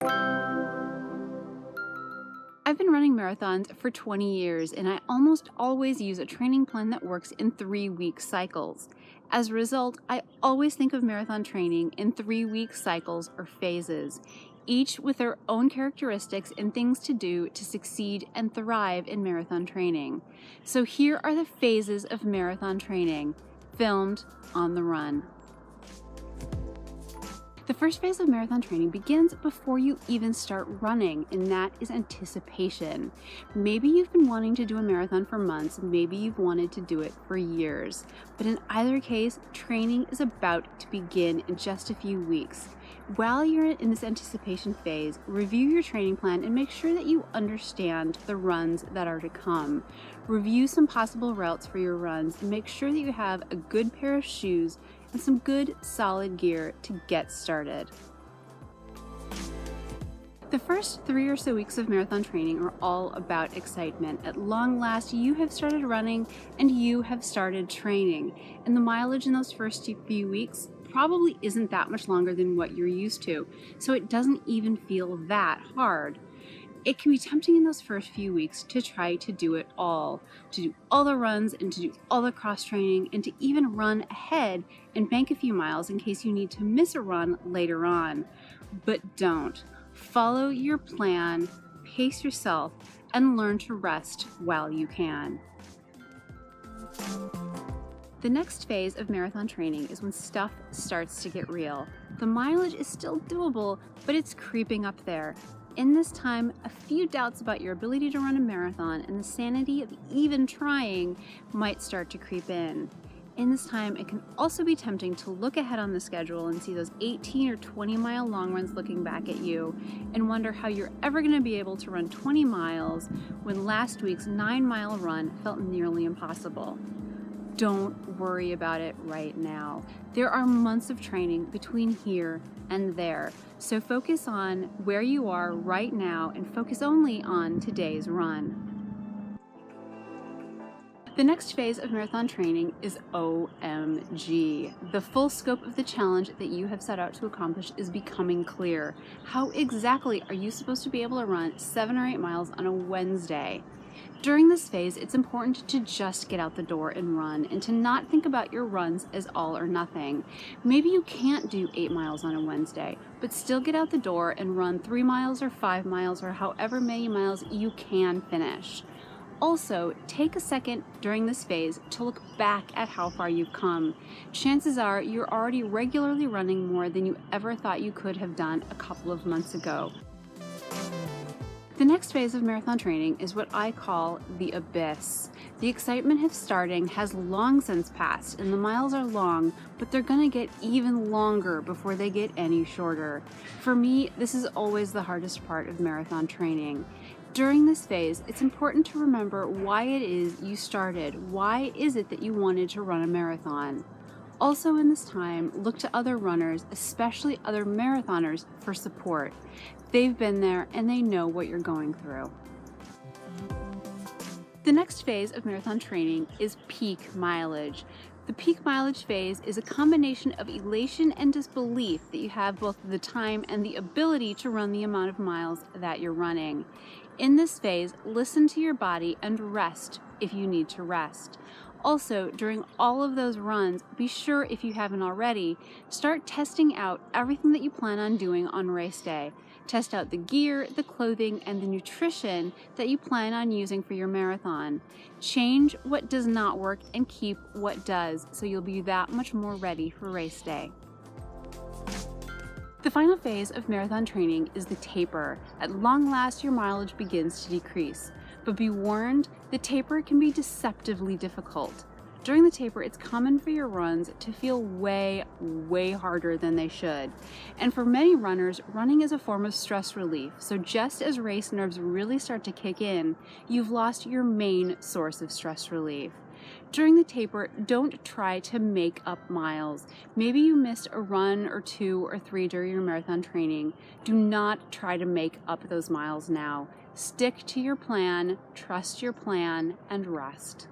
I've been running marathons for 20 years, and I almost always use a training plan that works in 3-week cycles. As a result, I always think of marathon training in 3-week cycles or phases, each with their own characteristics and things to do to succeed and thrive in marathon training. So here are the phases of marathon training, filmed on the run. The first phase of marathon training begins before you even start running, and that is anticipation. Maybe you've been wanting to do a marathon for months, maybe you've wanted to do it for years, but in either case, training is about to begin in just a few weeks. While you're in this anticipation phase, review your training plan and make sure that you understand the runs that are to come. Review some possible routes for your runs and make sure that you have a good pair of shoes and some good solid gear to get started. The first 3 or so weeks of marathon training are all about excitement. At long last, you have started running and you have started training. And the mileage in those first few weeks probably isn't that much longer than what you're used to, so it doesn't even feel that hard. It can be tempting in those first few weeks to try to do it all, to do all the runs and to do all the cross training and to even run ahead and bank a few miles in case you need to miss a run later on. But don't. Follow your plan, pace yourself, and learn to rest while you can. The next phase of marathon training is when stuff starts to get real. The mileage is still doable, but it's creeping up there. In this time, a few doubts about your ability to run a marathon and the sanity of even trying might start to creep in. In this time, it can also be tempting to look ahead on the schedule and see those 18 or 20 mile long runs looking back at you and wonder how you're ever going to be able to run 20 miles when last week's 9-mile run felt nearly impossible. Don't worry about it right now. There are months of training between here and there, so focus on where you are right now and focus only on today's run. The next phase of marathon training is OMG. The full scope of the challenge that you have set out to accomplish is becoming clear. How exactly are you supposed to be able to run 7 or 8 miles on a Wednesday? During this phase, it's important to just get out the door and run and to not think about your runs as all or nothing. Maybe you can't do 8 miles on a Wednesday, but still get out the door and run 3 miles or 5 miles or however many miles you can finish. Also, take a second during this phase to look back at how far you've come. Chances are you're already regularly running more than you ever thought you could have done a couple of months ago. The next phase of marathon training is what I call the abyss. The excitement of starting has long since passed and the miles are long, but they're gonna get even longer before they get any shorter. For me, this is always the hardest part of marathon training. During this phase, it's important to remember why it is you started. Why is it that you wanted to run a marathon? Also in this time, look to other runners, especially other marathoners, for support. They've been there and they know what you're going through. The next phase of marathon training is peak mileage. The peak mileage phase is a combination of elation and disbelief that you have both the time and the ability to run the amount of miles that you're running. In this phase, listen to your body and rest if you need to rest. Also, during all of those runs, be sure, if you haven't already, start testing out everything that you plan on doing on race day. Test out the gear, the clothing, and the nutrition that you plan on using for your marathon. Change what does not work and keep what does, so you'll be that much more ready for race day. The final phase of marathon training is the taper. At long last, your mileage begins to decrease. But be warned, the taper can be deceptively difficult. During the taper, it's common for your runs to feel way harder than they should. And for many runners, running is a form of stress relief. So just as race nerves really start to kick in, you've lost your main source of stress relief. During the taper, don't try to make up miles. Maybe you missed a run or 2 or 3 during your marathon training. Do not try to make up those miles now. Stick to your plan, trust your plan, and rest.